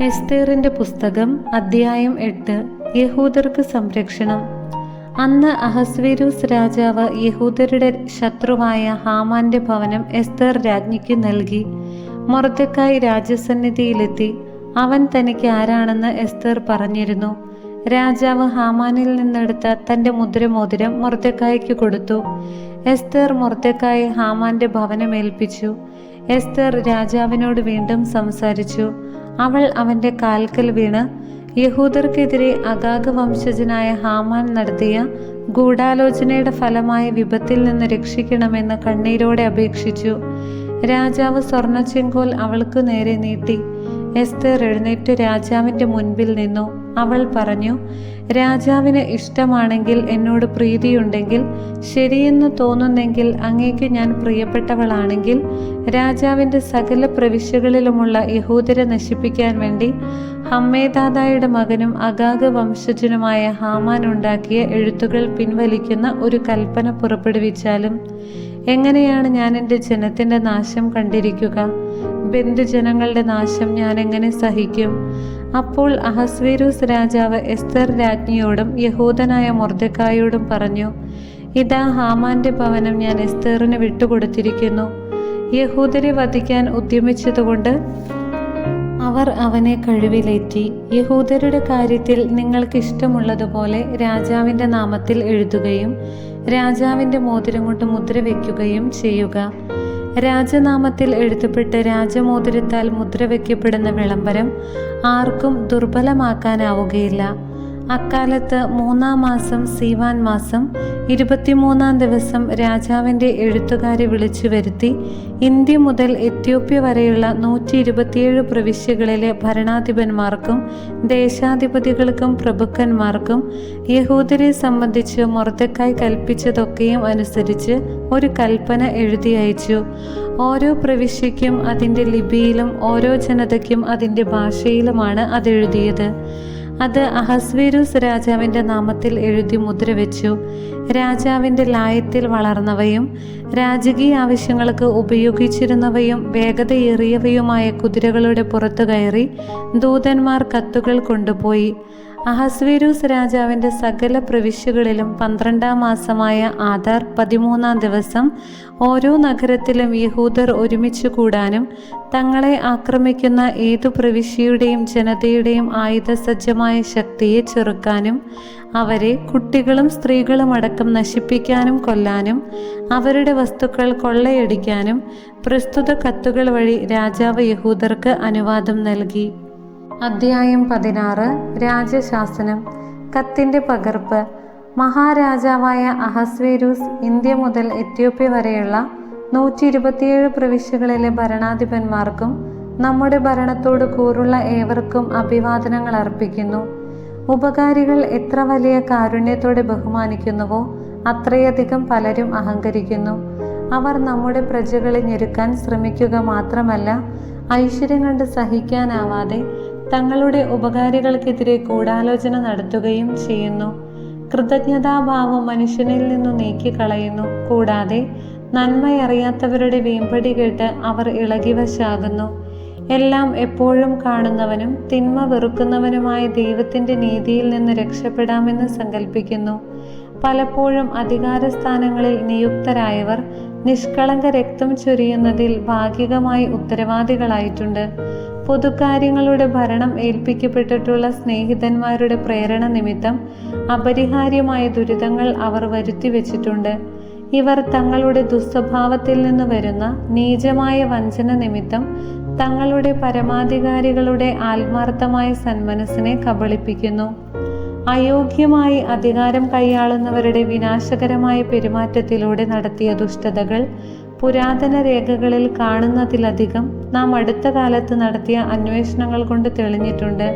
എസ്തേറിന്റെ പുസ്തകം അധ്യായം 8. യഹൂദർക്ക് സംരക്ഷണം. അന്ന് അഹസ്വേരോസ് രാജാവ് യഹൂദരുടെ ശത്രുവായ ഹാമാന്റെ ഭവനം എസ്തേർ രാജ്ഞിക്ക് നൽകി. മൊർദെഖായി രാജസന്നിധിയിലെത്തി. അവൻ തനിക്ക് ആരാണെന്ന് എസ്തേർ പറഞ്ഞിരുന്നു. രാജാവ് ഹാമാനിൽ നിന്നെടുത്ത തന്റെ മുദ്രമോതിരം മൊർദെഖായിക്ക് കൊടുത്തു. എസ്തേർ മൊർദെഖായെ ഹാമാന്റെ ഭവനം ഏൽപ്പിച്ചു. എസ്തേർ രാജാവിനോട് വീണ്ടും സംസാരിച്ചു. അവൾ അവന്റെ കാൽക്കൽ വീണ് യഹൂദർക്കെതിരെ അഗാഗ് വംശജനായ ഹാമാൻ നടത്തിയ ഗൂഢാലോചനയുടെ ഫലമായ വിപത്തിൽ നിന്ന് രക്ഷിക്കണമെന്ന് കണ്ണീരോടെ അപേക്ഷിച്ചു. രാജാവ് സ്വർണച്ചെങ്കോൽ അവൾക്ക് നേരെ നീട്ടി. എസ്തേർ എഴുന്നേറ്റ് രാജാവിന്റെ മുൻപിൽ നിന്നു. അവൾ പറഞ്ഞു, രാജാവിന് ഇഷ്ടമാണെങ്കിൽ, എന്നോട് പ്രീതിയുണ്ടെങ്കിൽ, ശരിയെന്ന് തോന്നുന്നെങ്കിൽ, അങ്ങേക്ക് ഞാൻ പ്രിയപ്പെട്ടവളാണെങ്കിൽ, രാജാവിന്റെ സകല പ്രവിശ്യകളിലുമുള്ള യഹൂദരെ നശിപ്പിക്കാൻ വേണ്ടി ഹമ്മേദാദയുടെ മകനും അഗാഗ് വംശജനുമായ ഹാമാൻ ഉണ്ടാക്കിയ എഴുത്തുകൾ പിൻവലിക്കുന്ന ഒരു കൽപ്പന പുറപ്പെടുവിച്ചാലും എങ്ങനെയാണ് ഞാൻ എൻ്റെ ജനത്തിന്റെ നാശം കണ്ടിരിക്കുക? ബന്ധുജനങ്ങളുടെ നാശം ഞാൻ എങ്ങനെ സഹിക്കും? അപ്പോൾ അഹസ്വേരോസ് രാജാവ് എസ്തേർ രാജ്ഞിയോടും യഹൂദനായ മൊർദെഖായിയോടും പറഞ്ഞു, ഇതാ ഹാമാന്റെ ഭവനം ഞാൻ എസ്തേറിന് വിട്ടുകൊടുത്തിരിക്കുന്നു. യഹൂദരെ വധിക്കാൻ ഉദ്യമിച്ചതുകൊണ്ട് അവർ അവനെ കഴിവിലേറ്റി. യഹൂദരുടെ കാര്യത്തിൽ നിങ്ങൾക്ക് ഇഷ്ടമുള്ളതുപോലെ രാജാവിന്റെ നാമത്തിൽ എഴുതുകയും രാജാവിന്റെ മോതിരം കൊണ്ട് മുദ്ര വയ്ക്കുകയും ചെയ്യുക. രാജനാമത്തിൽ എഴുതപ്പെട്ട് രാജമോതിരത്താൽ മുദ്ര വയ്ക്കപ്പെടുന്ന വിളംബരം ആർക്കും ദുർബലമാക്കാനാവുകയില്ല. അക്കാലത്ത് 3-ാം മാസം സീവാൻ മാസം 23-ാം ദിവസം രാജാവിൻ്റെ എഴുത്തുകാരെ വിളിച്ചു വരുത്തി ഇന്ത്യ മുതൽ എത്യോപ്യ വരെയുള്ള 127 പ്രവിശ്യകളിലെ ഭരണാധിപന്മാർക്കും ദേശാധിപതികൾക്കും പ്രഭുക്കന്മാർക്കും യഹൂദരെ സംബന്ധിച്ച് മൊർദെഖായി കൽപ്പിച്ചതൊക്കെയും അനുസരിച്ച് ഒരു കൽപ്പന എഴുതി അയച്ചു. ഓരോ പ്രവിശ്യയ്ക്കും അതിൻ്റെ ലിപിയിലും ഓരോ ജനതയ്ക്കും അതിൻ്റെ ഭാഷയിലുമാണ് അതെഴുതിയത്. അത് അഹസ്വേരോസ് രാജാവിൻ്റെ നാമത്തിൽ എഴുതി മുദ്രവെച്ചു. രാജാവിൻ്റെ ലായത്തിൽ വളർന്നവയും രാജകീയ ആവശ്യങ്ങൾക്ക് ഉപയോഗിച്ചിരുന്നവയും വേഗതയേറിയവയുമായ കുതിരകളുടെ പുറത്തു കയറി ദൂതന്മാർ കത്തുകൾ കൊണ്ടുപോയി. അഹസ്വേരോസ് രാജാവിൻ്റെ സകല പ്രവിശ്യകളിലും 12-ാം മാസമായ ആദാർ 13-ാം ദിവസം ഓരോ നഗരത്തിലും യഹൂദർ ഒരുമിച്ച് കൂടാനും തങ്ങളെ ആക്രമിക്കുന്ന ഏതു പ്രവിശ്യയുടെയും ജനതയുടെയും ആയുധസജ്ജമായ ശക്തിയെ ചെറുക്കാനും അവരെ കുട്ടികളും സ്ത്രീകളും അടക്കം നശിപ്പിക്കാനും കൊല്ലാനും അവരുടെ വസ്തുക്കൾ കൊള്ളയടിക്കാനും പ്രസ്തുത കത്തുകൾ വഴി രാജാവ് യഹൂദർക്ക് അനുവാദം നൽകി. അധ്യായം 16. രാജശാസനം. കത്തിന്റെ പകർപ്പ്. മഹാരാജാവായ അഹസ്വേരോസ് ഇന്ത്യ മുതൽ എത്യോപ്യ വരെയുള്ള 127 പ്രവിശ്യകളിലെ ഭരണാധിപന്മാർക്കും നമ്മുടെ ഭരണത്തോട് കൂറുള്ള ഏവർക്കും അഭിവാദനങ്ങൾ അർപ്പിക്കുന്നു. ഉപകാരികൾ എത്ര വലിയ കാരുണ്യത്തോടെ ബഹുമാനിക്കുന്നുവോ അത്രയധികം പലരും അഹങ്കരിക്കുന്നു. അവർ നമ്മുടെ പ്രജകളെ ഞെരുക്കാൻ ശ്രമിക്കുക മാത്രമല്ല, ഐശ്വര്യം കണ്ട് സഹിക്കാനാവാതെ തങ്ങളുടെ ഉപകാരികൾക്കെതിരെ ഗൂഢാലോചന നടത്തുകയും ചെയ്യുന്നു. കൃതജ്ഞതാഭാവം മനുഷ്യനിൽ നിന്നു നീക്കിക്കളയുന്നു. കൂടാതെ നന്മയറിയാത്തവരുടെ വീമ്പടി കേട്ട് അവർ ഇളകിവശാകുന്നു. എല്ലാം എപ്പോഴും കാണുന്നവനും തിന്മ വെറുക്കുന്നവനുമായ ദൈവത്തിൻ്റെ നീതിയിൽ നിന്ന് രക്ഷപ്പെടാമെന്ന് സങ്കല്പിക്കുന്നു. പലപ്പോഴും അധികാരസ്ഥാനങ്ങളിൽ നിയുക്തരായവർ നിഷ്കളങ്ക രക്തം ചൊരിയുന്നതിൽ ഭാഗികമായി ഉത്തരവാദികളായിട്ടുണ്ട്. പൊതുകാര്യങ്ങളുടെ ഭരണം ഏൽപ്പിക്കപ്പെട്ടിട്ടുള്ള സ്നേഹിതന്മാരുടെ പ്രേരണ നിമിത്തം അപരിഹാര്യമായ ദുരിതങ്ങൾ അവർ വരുത്തി വെച്ചിട്ടുണ്ട്. ഇവർ തങ്ങളുടെ ദുസ്വഭാവത്തിൽ നിന്ന് വരുന്ന നീചമായ വഞ്ചന നിമിത്തം തങ്ങളുടെ പരമാധികാരികളുടെ ആത്മാർത്ഥമായ സന്മനസ്സിനെ കബളിപ്പിക്കുന്നു. അയോഗ്യമായി അധികാരം കൈയാളുന്നവരുടെ വിനാശകരമായ പെരുമാറ്റത്തിലൂടെ നടത്തിയ ദുഷ്ടതകൾ പുരാതന രേഖകളിൽ കാണുന്നതിലധികം നാം അടുത്ത കാലത്ത് നടത്തിയ അന്വേഷണങ്ങൾ കൊണ്ട് തെളിഞ്ഞിട്ടുണ്ട്.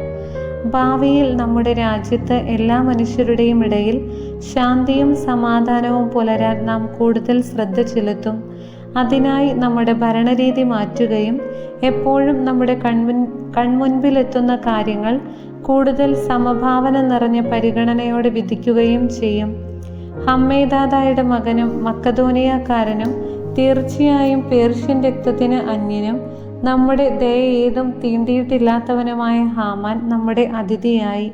ഭാവിയിൽ നമ്മുടെ രാജ്യത്ത് എല്ലാ മനുഷ്യരുടെയും ഇടയിൽ ശാന്തിയും സമാധാനവും പുലരാൻ നാം കൂടുതൽ ശ്രദ്ധ ചെലുത്തും. അതിനായി നമ്മുടെ ഭരണരീതി മാറ്റുകയും എപ്പോഴും നമ്മുടെ കൺമുൻപിലെത്തുന്ന കാര്യങ്ങൾ കൂടുതൽ സമഭാവന നിറഞ്ഞ പരിഗണനയോടെ വിധിക്കുകയും ചെയ്യും. ഹമ്മേദാദയുടെ മകനും മക്കദോനിയക്കാരനും തീർച്ചയായും പേർഷ്യൻ രക്തത്തിന് അന്യനും നമ്മുടെ ദയ ഏതും തീണ്ടിയിട്ടില്ലാത്തവനുമായ ഹാമാൻ നമ്മുടെ അതിഥിയായി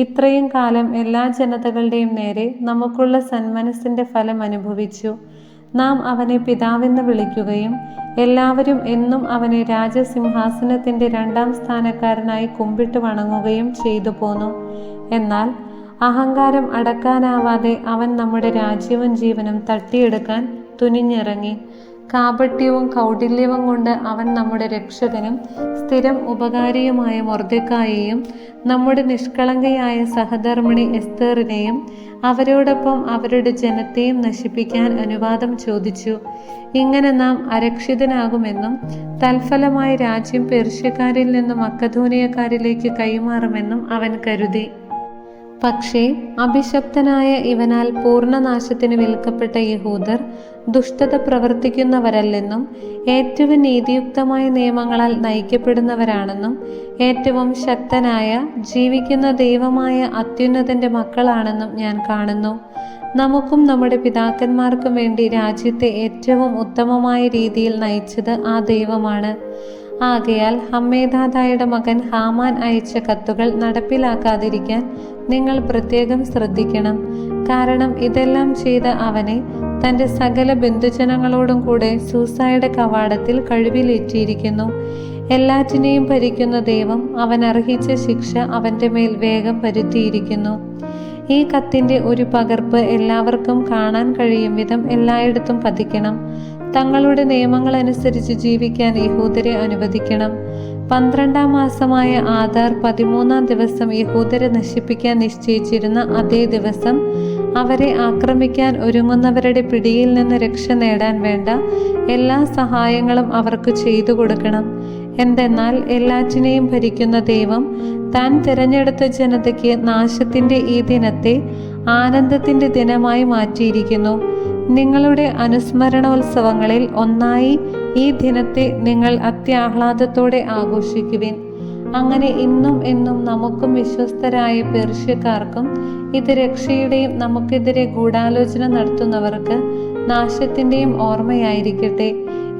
ഇത്രയും കാലം എല്ലാ ജനതകളുടെയും നേരെ നമുക്കുള്ള സന്മനസ്സിന്റെ ഫലം അനുഭവിച്ചു. നാം അവനെ പിതാവെന്ന് വിളിക്കുകയും എല്ലാവരും എന്നും അവനെ രാജസിംഹാസനത്തിന്റെ 2-ാം സ്ഥാനക്കാരനായി കുമ്പിട്ട് വണങ്ങുകയും ചെയ്തു പോന്നു. എന്നാൽ അഹങ്കാരം അടക്കാനാവാതെ അവൻ നമ്മുടെ രാജ്യവും ജീവനും തട്ടിയെടുക്കാൻ തുനിഞ്ഞിറങ്ങി. കാപട്യവും കൗടില്യവും കൊണ്ട് അവൻ നമ്മുടെ രക്ഷകനും സ്ഥിരം ഉപകാരിയുമായ മൊർദെഖായിയെയും നമ്മുടെ നിഷ്കളങ്കയായ സഹധർമ്മിണി എസ്തേറിനെയും അവരോടൊപ്പം അവരുടെ ജനത്തെയും നശിപ്പിക്കാൻ അനുവാദം ചോദിച്ചു. ഇങ്ങനെ നാം അരക്ഷിതനാകുമെന്നും തൽഫലമായി രാജ്യം പെർഷ്യക്കാരിൽ നിന്നും മക്കധോനിയക്കാരിലേക്ക് കൈമാറുമെന്നും അവൻ കരുതി. പക്ഷേ അഭിശപ്തനായ ഇവനാൽ പൂർണ്ണനാശത്തിന് വിൽക്കപ്പെട്ട യഹൂദർ ദുഷ്ടത പ്രവർത്തിക്കുന്നവരല്ലെന്നും ഏറ്റവും നീതിയുക്തമായ നിയമങ്ങളാൽ നയിക്കപ്പെടുന്നവരാണെന്നും ഏറ്റവും ശക്തനായ ജീവിക്കുന്ന ദൈവമായ അത്യുന്നതന്റെ മക്കളാണെന്നും ഞാൻ കാണുന്നു. നമുക്കും നമ്മുടെ പിതാക്കന്മാർക്കും വേണ്ടി രാജ്യത്തെ ഏറ്റവും ഉത്തമമായ രീതിയിൽ നയിച്ചത് ആ ദൈവമാണ്. ആകയാൽ ഹമ്മേദാദായുടെ മകൻ ഹാമാൻ അയച്ച കത്തുകൾ നടപ്പിലാക്കാതിരിക്കാൻ നിങ്ങൾ പ്രത്യേകം ശ്രദ്ധിക്കണം. കാരണം ഇതെല്ലാം ചെയ്ത അവനെ തൻ്റെ സകല ബന്ധുജനങ്ങളോടും കൂടെ സൂസായുടെ കവാടത്തിൽ കഴിവിലേറ്റിയിരിക്കുന്നു. എല്ലാറ്റിനെയും ഭരിക്കുന്ന ദൈവം അവൻ അർഹിച്ച ശിക്ഷ അവൻ്റെ മേൽ വേഗം വരുത്തിയിരിക്കുന്നു. ഈ കത്തിൻ്റെ ഒരു പകർപ്പ് എല്ലാവർക്കും കാണാൻ കഴിയും വിധം എല്ലായിടത്തും പതിക്കണം. തങ്ങളുടെ നിയമങ്ങളനുസരിച്ച് ജീവിക്കാൻ യഹൂദരെ അനുവദിക്കണം. 12-ാം മാസമായ ആദാർ 13-ാം ദിവസം യഹൂദരെ നശിപ്പിക്കാൻ നിശ്ചയിച്ചിരുന്ന അതേ ദിവസം അവരെ ആക്രമിക്കാൻ ഒരുങ്ങുന്നവരുടെ പിടിയിൽ നിന്ന് രക്ഷ നേടാൻ വേണ്ട എല്ലാ സഹായങ്ങളും അവർക്ക് ചെയ്തു കൊടുക്കണം. എന്തെന്നാൽ എല്ലാറ്റിനെയും ഭരിക്കുന്ന ദൈവം താൻ തിരഞ്ഞെടുത്ത ജനതയ്ക്ക് നാശത്തിന്റെ ഈ ദിനത്തെ ആനന്ദത്തിന്റെ ദിനമായി മാറ്റിയിരിക്കുന്നു. നിങ്ങളുടെ അനുസ്മരണോത്സവങ്ങളിൽ ഒന്നായി ഈ ദിനത്തെ നിങ്ങൾ അത്യാഹ്ലാദത്തോടെ ആഘോഷിക്കുവിൻ. അങ്ങനെ ഇന്നും എന്നും നമുക്കും വിശ്വസ്തരായ പേർഷ്യക്കാർക്കും ഇത് രക്ഷയുടെയും നമുക്കെതിരെ ഗൂഢാലോചന നടത്തുന്നവർക്ക് നാശത്തിൻ്റെയും ഓർമ്മയായിരിക്കട്ടെ.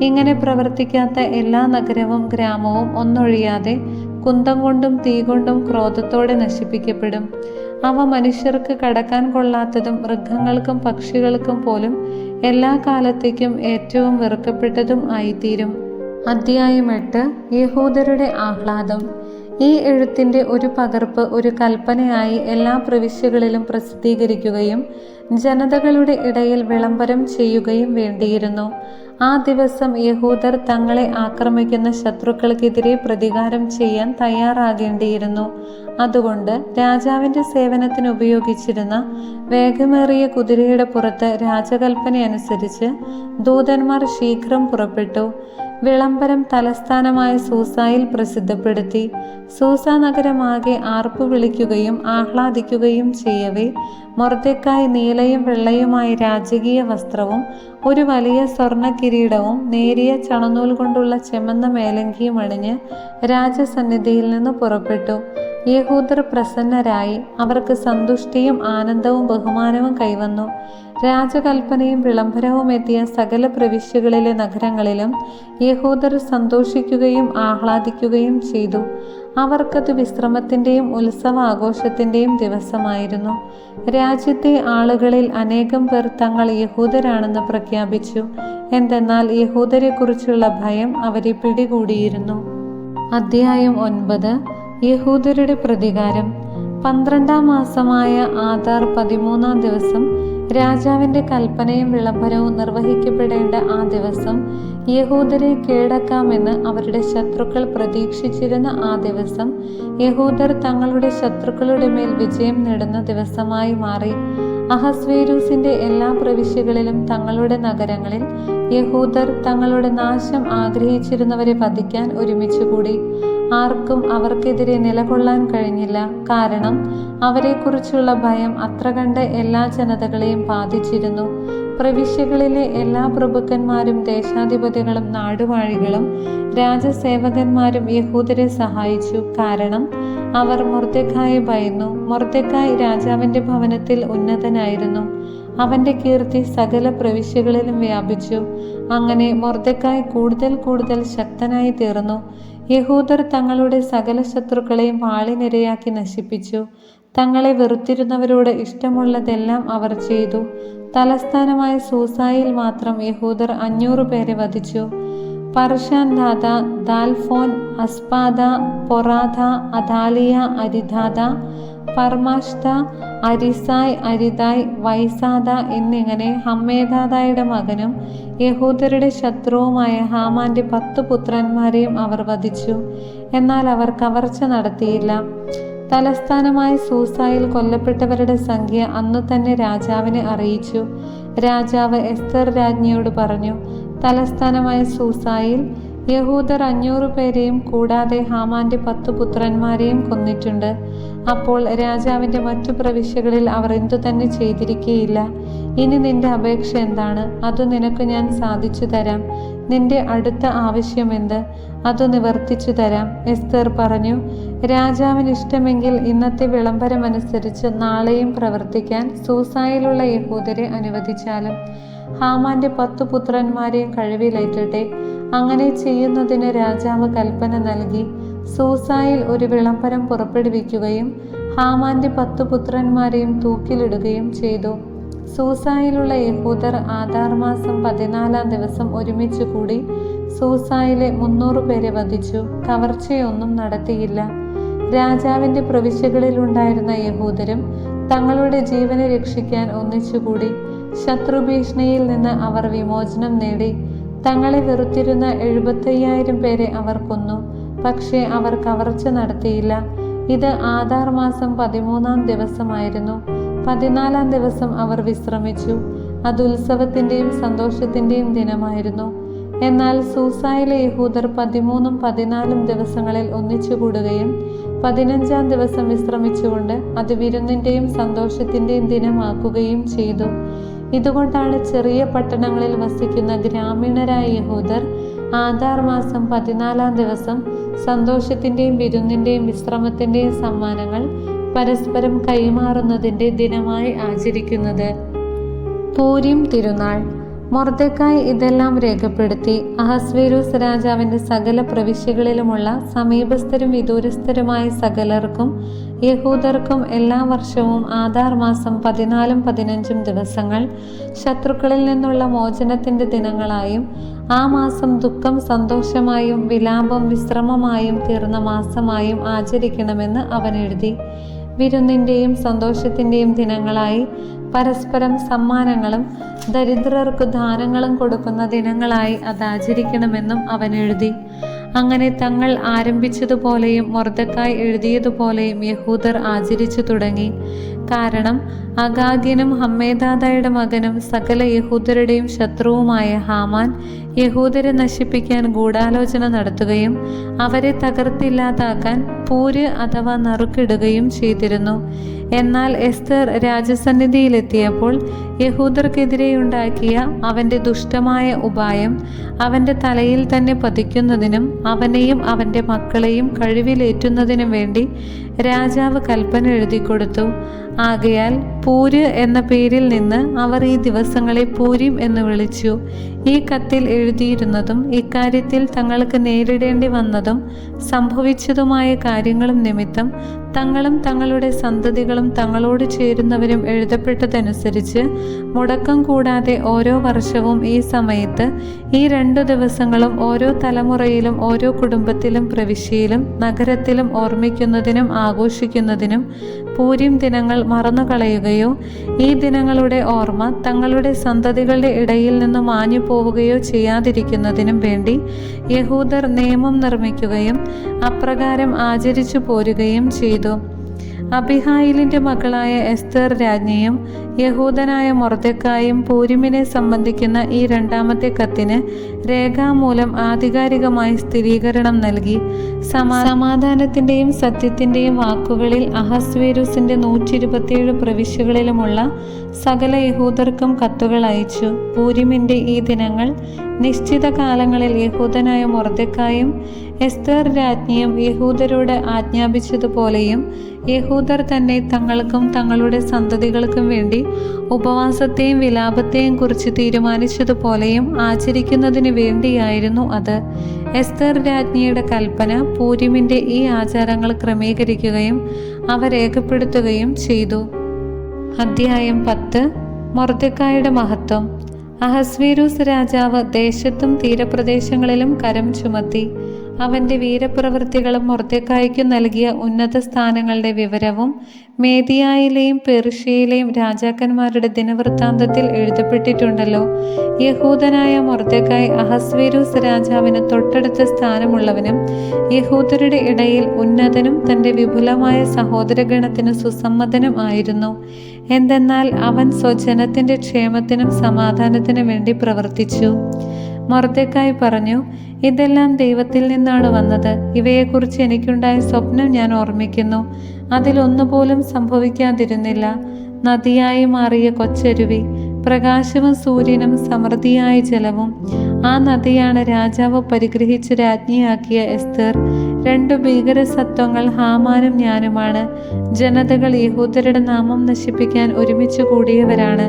ഇങ്ങനെ പ്രവർത്തിക്കാത്ത എല്ലാ നഗരവും ഗ്രാമവും ഒന്നൊഴിയാതെ കുന്തം കൊണ്ടും തീ കൊണ്ടും ക്രോധത്തോടെ നശിപ്പിക്കപ്പെടും. അവ മനുഷ്യർക്ക് കടക്കാൻ കൊള്ളാത്തതും മൃഗങ്ങൾക്കും പക്ഷികൾക്കും പോലും എല്ലാ കാലത്തേക്കും ഏറ്റവും വെറുക്കപ്പെട്ടതും ആയിത്തീരും. അധ്യായം 8. യഹൂദരുടെ ആഹ്ലാദം. ഈ എഴുത്തിൻ്റെ ഒരു പകർപ്പ് ഒരു കൽപ്പനയായി എല്ലാ പ്രവിശ്യകളിലും പ്രസിദ്ധീകരിക്കുകയും ജനതകളുടെ ഇടയിൽ വിളംബരം ചെയ്യുകയും വേണ്ടിയിരുന്നു. ആ ദിവസം യഹൂദർ തങ്ങളെ ആക്രമിക്കുന്ന ശത്രുക്കൾക്കെതിരെ പ്രതികാരം ചെയ്യാൻ തയ്യാറാകേണ്ടിയിരുന്നു. അതുകൊണ്ട് രാജാവിൻ്റെ സേവനത്തിന് ഉപയോഗിച്ചിരുന്ന വേഗമേറിയ കുതിരയുടെ പുറത്ത് രാജകൽപ്പനയനുസരിച്ച് ദൂതന്മാർ ശീഘ്രം പുറപ്പെട്ടു. വിളംബരം തലസ്ഥാനമായ സൂസായിൽ പ്രസിദ്ധപ്പെടുത്തി. സൂസ നഗരമാകെ ആർപ്പു വിളിക്കുകയും ആഹ്ലാദിക്കുകയും ചെയ്യവേ മൊർദെഖായി നീലയും വെള്ളയുമായ രാജകീയ വസ്ത്രവും ഒരു വലിയ സ്വർണ്ണ കിരീടവും നേരിയ ചണനൂൽ കൊണ്ടുള്ള ചെമന്ന മേലങ്കിയും അണിഞ്ഞ് രാജസന്നിധിയിൽ നിന്ന് പുറപ്പെട്ടു. യഹൂദർ പ്രസന്നരായി. അവർക്ക് സന്തുഷ്ടിയും ആനന്ദവും ബഹുമാനവും കൈവന്നു. രാജകൽപ്പനയും വിളംബരവും എത്തിയ സകല പ്രവിശ്യകളിലെ നഗരങ്ങളിലും യഹൂദർ സന്തോഷിക്കുകയും ആഹ്ലാദിക്കുകയും ചെയ്തു. അവർക്കത് വിശ്രമത്തിൻ്റെയും ഉത്സവാഘോഷത്തിൻ്റെയും ദിവസമായിരുന്നു. രാജ്യത്തെ ആളുകളിൽ അനേകം പേർ തങ്ങൾ യഹൂദരാണെന്ന് പ്രഖ്യാപിച്ചു. എന്തെന്നാൽ യഹൂദരെക്കുറിച്ചുള്ള ഭയം അവരെ പിടികൂടിയിരുന്നു. അധ്യായം 9. യഹൂദരുടെ പ്രതികാരം. 12-ാം മാസമായ ആദാർ 13-ാം ദിവസം രാജാവിൻ്റെ കൽപ്പനയും വിളംബരവും നിർവഹിക്കപ്പെടേണ്ട ആ ദിവസം യഹൂദരെ കീഴടക്കാമെന്ന് അവരുടെ ശത്രുക്കൾ പ്രതീക്ഷിച്ചിരുന്ന ആ ദിവസം യഹൂദർ തങ്ങളുടെ ശത്രുക്കളുടെ മേൽ വിജയം നേടുന്ന ദിവസമായി മാറി. അഹസ്വേരൂസിന്റെ എല്ലാ പ്രവിശ്യകളിലും തങ്ങളുടെ നഗരങ്ങളിൽ യഹൂദർ തങ്ങളുടെ നാശം ആഗ്രഹിച്ചിരുന്നവരെ വധിക്കാൻ ഒരുമിച്ചുകൂടി. ആർക്കും അവർക്കെതിരെ നിലകൊള്ളാൻ കഴിഞ്ഞില്ല. കാരണം അവരെക്കുറിച്ചുള്ള ഭയം അത്ര കണ്ട് എല്ലാ ജനതകളെയും ബാധിച്ചിരുന്നു. പ്രവിശ്യകളിലെ എല്ലാ പ്രഭുക്കന്മാരും ദേശാധിപതികളും നാടുവാഴികളും രാജസേവകന്മാരും യഹൂദരെ സഹായിച്ചു. കാരണം അവർ മൊർദെഖായെ ഭയന്നു. മൊർദെഖായ് രാജാവിൻ്റെ ഭവനത്തിൽ ഉന്നതനായിരുന്നു. അവൻ്റെ കീർത്തി സകല പ്രവിശ്യകളിലും വ്യാപിച്ചു. അങ്ങനെ മൊർദെഖായി കൂടുതൽ കൂടുതൽ ശക്തനായി തീർന്നു. യഹൂദർ തങ്ങളുടെ സകല ശത്രുക്കളെയും വാളിനിരയാക്കി നശിപ്പിച്ചു. തങ്ങളെ വെറുത്തിരുന്നവരോട് ഇഷ്ടമുള്ളതെല്ലാം അവർ ചെയ്തു. തലസ്ഥാനമായ സൂസായിൽ മാത്രം യഹൂദർ 500 പേരെ വധിച്ചു. പർഷാൻ ദാദ, ദാൽഫോൻ, അസ്പാദ, പൊറാദ, അദാലിയ, അരിദാദ, പർമാഷ്ത, അരിസായ്, അരിതായ്, വൈസാദ എന്നിങ്ങനെ ഹമ്മേദാദയുടെ മകനും യഹൂദരുടെ ശത്രുവുമായ ഹാമാന്റെ 10 പുത്രന്മാരെയും അവർ വധിച്ചു. എന്നാൽ അവർ കവർച്ച നടത്തിയില്ല. തലസ്ഥാനമായ സൂസായിൽ കൊല്ലപ്പെട്ടവരുടെ സംഖ്യ അന്നു തന്നെ രാജാവിനെ അറിയിച്ചു. രാജാവ് എസ്തർ രാജ്ഞിയോട് പറഞ്ഞു, തലസ്ഥാനമായ സൂസായിൽ യഹൂദർ 500 പേരെയും കൂടാതെ ഹാമാന്റെ 10 പുത്രന്മാരെയും കൊന്നിട്ടുണ്ട്. അപ്പോൾ രാജാവിന്റെ മറ്റു പ്രവിശ്യകളിൽ അവർ എന്തു തന്നെ ചെയ്തിരിക്കുകയില്ല. ഇനി നിന്റെ അപേക്ഷ എന്താണ്? അത് നിനക്ക് ഞാൻ സാധിച്ചു തരാം. നിന്റെ അടുത്ത ആവശ്യമെന്ത്? അത് നിവർത്തിച്ചു തരാം. എസ്തർ പറഞ്ഞു, രാജാവിന് ഇഷ്ടമെങ്കിൽ ഇന്നത്തെ വിളംബരമനുസരിച്ച് നാളെയും പ്രവർത്തിക്കാൻ സൂസായിലുള്ള യഹൂദരെ അനുവദിച്ചാലും ഹാമാന്റെ 10 പുത്രന്മാരെയും കഴിവിലേറ്റട്ടെ. അങ്ങനെ ചെയ്യുന്നതിന് രാജാവ് കൽപ്പന നൽകി. സൂസായിൽ ഒരു വിളംബരം പുറപ്പെടുവിക്കുകയും ഹാമാന്റെ 10 പുത്രന്മാരെയും തൂക്കിലിടുകയും ചെയ്തു. സൂസായിലുള്ള യഹൂദർ ആദാർ മാസം 14-ാം ദിവസം ഒരുമിച്ച് കൂടി സൂസായിലെ 300 പേരെ വധിച്ചു. കവർച്ചയൊന്നും നടത്തിയില്ല. രാജാവിന്റെ പ്രവിശ്യകളിലുണ്ടായിരുന്ന യഹൂദരും തങ്ങളുടെ ജീവനെ രക്ഷിക്കാൻ ഒന്നിച്ചുകൂടി. ശത്രുഭീഷണിയിൽ നിന്ന് അവർ വിമോചനം നേടി. തങ്ങളെ വെറുത്തിരുന്ന 75,000 പേരെ അവർ കൊന്നു. പക്ഷേ അവർ കവർച്ച നടത്തിയില്ല. ഇത് ആദാർ മാസം 13-ാം ദിവസമായിരുന്നു. 14-ാം ദിവസം അവർ വിശ്രമിച്ചു. അത് ഉത്സവത്തിന്റെയും സന്തോഷത്തിന്റെയും ദിനമായിരുന്നു. എന്നാൽ സൂസായിലെ യഹൂദർ 13ഉം 14ഉം ദിവസങ്ങളിൽ ഒന്നിച്ചുകൂടുകയും 15-ാം ദിവസം വിശ്രമിച്ചുകൊണ്ട് അത് വിരുന്നിന്റെയും സന്തോഷത്തിന്റെയും ദിനമാക്കുകയും ചെയ്തു. ഇതുകൊണ്ടാണ് ചെറിയ പട്ടണങ്ങളിൽ വസിക്കുന്ന ഗ്രാമീണരായ യഹൂദർ ആദാർ മാസം 14-ാം ദിവസം സന്തോഷത്തിന്റെയും വിരുന്നിന്റെയും വിശ്രമത്തിന്റെയും സമ്മാനങ്ങൾ പരസ്പരം കൈമാറുന്നതിന്റെ ദിനമായി ആചരിക്കുന്നത്. പൂരിം തിരുനാൾ. മൊർദെഖായി ഇതെല്ലാം രേഖപ്പെടുത്തി അഹസ്വേരോസ് രാജാവിന്റെ സകല പ്രവിശ്യകളിലുമുള്ള സമീപസ്ഥരും വിദൂരസ്ഥരുമായ സകലർക്കും യഹൂദർക്കും എല്ലാ വർഷവും ആദാർ മാസം 14ഉം 15ഉം ദിവസങ്ങൾ ശത്രുക്കളിൽ നിന്നുള്ള മോചനത്തിന്റെ ദിനങ്ങളായും ആ മാസം ദുഃഖം സന്തോഷമായും വിലാപം വിശ്രമമായും തീർന്ന മാസമായും ആചരിക്കണമെന്ന് അവൻ എഴുതി. വിരുന്നിന്റെയും സന്തോഷത്തിന്റെയും ദിനങ്ങളായി പരസ്പരം സമ്മാനങ്ങളും ദരിദ്രർക്ക് ദാനങ്ങളും കൊടുക്കുന്ന ദിനങ്ങളായി അത് ആചരിക്കണമെന്നും അവൻ എഴുതി. അങ്ങനെ തങ്ങൾ ആരംഭിച്ചതുപോലെയും മൊർദെഖായി എഴുതിയതുപോലെയും യഹൂദർ ആചരിച്ചു തുടങ്ങി. കാരണം അഗാഗ്യനും ഹമ്മേദാദയുടെ മകനും സകല യഹൂദരുടെയും ശത്രുവുമായ ഹാമാൻ യഹൂദരെ നശിപ്പിക്കാൻ ഗൂഢാലോചന നടത്തുകയും അവരെ തകർത്തില്ലാതാക്കാൻ പൂര് അഥവാ നറുക്കിടുകയും ചെയ്തിരുന്നു. എന്നാൽ എസ്തർ രാജസന്നിധിയിലെത്തിയപ്പോൾ യഹൂദർക്കെതിരെയുണ്ടാക്കിയ അവന്റെ ദുഷ്ടമായ ഉപായം അവന്റെ തലയിൽ തന്നെ പതിക്കുന്നതിനും അവനെയും അവന്റെ മക്കളെയും കഴിവിലേറ്റുന്നതിനും വേണ്ടി രാജാവ് കൽപ്പന എഴുതിക്കൊടുത്തു. ആകയാൽ പൂര് എന്ന പേരിൽ നിന്ന് അവർ ഈ ദിവസങ്ങളെ പൂരിം എന്ന് വിളിച്ചു. ഈ കത്തിൽ എഴുതിയിരുന്നതും ഇക്കാര്യത്തിൽ തങ്ങൾക്ക് നേരിടേണ്ടി വന്നതും സംഭവിച്ചതുമായ കാര്യങ്ങളും നിമിത്തം തങ്ങളും തങ്ങളുടെ സന്തതികളും തങ്ങളോട് ചേരുന്നവരും എഴുതപ്പെട്ടതനുസരിച്ച് മുടക്കം കൂടാതെ ഓരോ വർഷവും ഈ സമയത്ത് ഈ 2 ദിവസങ്ങളും ഓരോ തലമുറയിലും ഓരോ കുടുംബത്തിലും പ്രവിശ്യയിലും നഗരത്തിലും ഓർമ്മിക്കുന്നതിനും ആഘോഷിക്കുന്നതിനും പൂരിം ദിനങ്ങൾ മറന്നുകളയുകയോ ഈ ദിനങ്ങളുടെ ഓർമ്മ തങ്ങളുടെ സന്തതികളുടെ ഇടയിൽ നിന്ന് മാഞ്ഞു പോവുകയോ ചെയ്യാതിരിക്കുന്നതിനും വേണ്ടി യഹൂദർ നിയമം നിർമ്മിക്കുകയും അപ്രകാരം ആചരിച്ചു പോരുകയും ചെയ്തു. അബിഹായിലിന്റെ മകളായ എസ്തർ രാജ്ഞിയും യഹൂദനായ മൊർദെഖായും പൂരിമിനെ സംബന്ധിക്കുന്ന ഈ 2ാമത്തെ കത്തിന് രേഖാമൂലം ആധികാരികമായി സ്ഥിരീകരണം നൽകി. സമാധാനത്തിന്റെയും സത്യത്തിന്റെയും വാക്കുകളിൽ അഹസ്വേരുസിന്റെ 127 പ്രവിശ്യകളിലുമുള്ള സകല യഹൂദർക്കും കത്തുകൾ അയച്ചു. പൂരിമിന്റെ ഈ ദിനങ്ങൾ നിശ്ചിത കാലങ്ങളിൽ യഹൂദനായ മൊർദെഖായും എസ്തേർ രാജ്ഞിയും യഹൂദരോട് ആജ്ഞാപിച്ചതുപോലെയും യഹൂദർ തന്നെ തങ്ങൾക്കും തങ്ങളുടെ സന്തതികൾക്കും വേണ്ടി ഉപവാസത്തെയും വിലാപത്തെയും കുറിച്ച് തീരുമാനിച്ചതുപോലെയും ആചരിക്കുന്നതിന് വേണ്ടിയായിരുന്നു അത്. എസ്തേർ രാജ്ഞിയുടെ കൽപ്പന പൂരിമിൻ്റെ ഈ ആചാരങ്ങൾ ക്രമീകരിക്കുകയും അവ രേഖപ്പെടുത്തുകയും ചെയ്തു. അധ്യായം 10. മൊർദെഖായിയുടെ മഹത്വം. അഹസ്വേരോസ് രാജാവ് ദേശത്തും തീരപ്രദേശങ്ങളിലും കരം ചുമത്തി. അവൻ്റെ വീരപ്രവൃത്തികളും മൊർദെഖായിക്കു നൽകിയ ഉന്നത സ്ഥാനങ്ങളുടെ വിവരവും മേദിയായിലെയും പെർഷ്യയിലെയും രാജാക്കന്മാരുടെ ദിനവൃത്താന്തത്തിൽ എഴുതപ്പെട്ടിട്ടുണ്ടല്ലോ. യഹൂദനായ മൊർദെഖായി അഹസ്വേരോസ് രാജാവിന് തൊട്ടടുത്ത സ്ഥാനമുള്ളവനും യഹൂദരുടെ ഇടയിൽ ഉന്നതനും തൻ്റെ വിപുലമായ സഹോദരഗണത്തിന് സുസമ്മതനും ആയിരുന്നു. എന്തെന്നാൽ അവൻ സ്വജനത്തിൻ്റെ ക്ഷേമത്തിനും സമാധാനത്തിനും വേണ്ടി പ്രവർത്തിച്ചു. മൊർദെഖായി പറഞ്ഞു, ഇതെല്ലാം ദൈവത്തിൽ നിന്നാണ് വന്നത്. ഇവയെക്കുറിച്ച് എനിക്കുണ്ടായ സ്വപ്നം ഞാൻ ഓർമ്മിക്കുന്നു. അതിലൊന്നുപോലും സംഭവിക്കാതിരുന്നില്ല. നദിയായി മാറിയ കൊച്ചരുവി, പ്രകാശവും സൂര്യനും സമൃദ്ധിയായ ജലവും. ആ നദിയാണ് രാജാവ് പരിഗ്രഹിച്ച് രാജ്ഞിയാക്കിയ എസ്തേർ. 2 ഭീകരസത്വങ്ങൾ ഹാമാനും ഞാനുമാണ്. ജനതകൾ യഹൂദരുടെ നാമം നശിപ്പിക്കാൻ ഒരുമിച്ച് കൂടിയവരാണ്.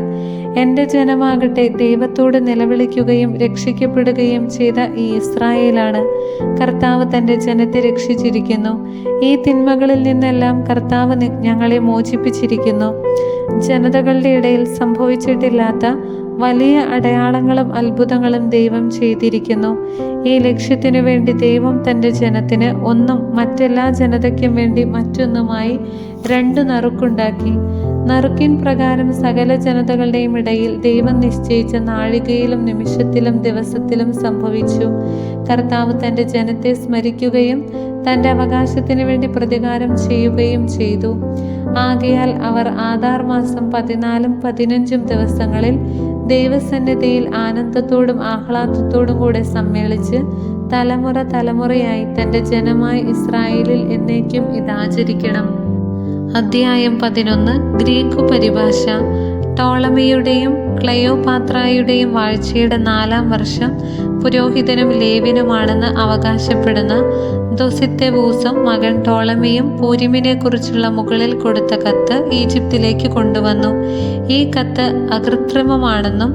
എൻ്റെ ജനമാകട്ടെ ദൈവത്തോട് നിലവിളിക്കുകയും രക്ഷിക്കപ്പെടുകയും ചെയ്ത ഈ ഇസ്രായേലാണ്. കർത്താവ് തൻ്റെ ജനത്തെ രക്ഷിച്ചിരിക്കുന്നു. ഈ തിന്മകളിൽ നിന്നെല്ലാം കർത്താവ് ഞങ്ങളെ മോചിപ്പിച്ചിരിക്കുന്നു. ജനതകളുടെ ഇടയിൽ സംഭവിച്ചിട്ടില്ലാത്ത വലിയ അടയാളങ്ങളും അത്ഭുതങ്ങളും ദൈവം ചെയ്തിരിക്കുന്നു. ഈ ലക്ഷ്യത്തിനു വേണ്ടി ദൈവം തൻ്റെ ജനത്തിന് ഒന്നും മറ്റെല്ലാ ജനതയ്ക്കും വേണ്ടി മറ്റൊന്നുമായി 2 നറുക്കുണ്ടാക്കി. നറുക്കിൻ പ്രകാരം സകല ജനതകളുടെയും ഇടയിൽ ദൈവം നിശ്ചയിച്ച നാഴികയിലും നിമിഷത്തിലും ദിവസത്തിലും സംഭവിച്ചു. കർത്താവ് തൻ്റെ ജനത്തെ സ്മരിക്കുകയും തൻ്റെ അവകാശത്തിന് വേണ്ടി പ്രതികാരം ചെയ്യുകയും ചെയ്തു. ആകയാൽ അവർ ആദാർ മാസം 14ഉം 15ഉം ദിവസങ്ങളിൽ ദൈവസന്നിധിയിൽ ആനന്ദത്തോടും ആഹ്ലാദത്തോടും കൂടെ സമ്മേളിച്ച് തലമുറ തലമുറയായി തൻ്റെ ജനമായ ഇസ്രായേലിൽ എന്നേക്കും ഇതാചരിക്കണം. അധ്യായം 11. ഗ്രീക്കു പരിഭാഷ. ടോളമിയുടെയും ക്ലെയോപാത്രായുടെയും വാഴ്ചയുടെ 4-ാം വർഷം പുരോഹിതനും ലേവ്യനുമാണെന്ന് അവകാശപ്പെടുന്ന ദൊസിത്തെവൂസും മകൻ ടോളമിയും പൂരിമിനെ കുറിച്ചുള്ള മുകളിൽ കൊടുത്ത കത്ത് ഈജിപ്തിലേക്ക് കൊണ്ടുവന്നു. ഈ കത്ത് അകൃത്രിമമാണെന്നും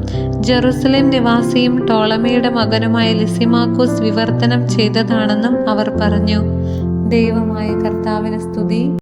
ജെറുസലേം നിവാസിയും ടോളമിയുടെ മകനുമായ ലിസിമാക്കോസ് വിവർത്തനം ചെയ്തതാണെന്നും അവർ പറഞ്ഞു. ദൈവമായ കർത്താവിന് സ്തുതി.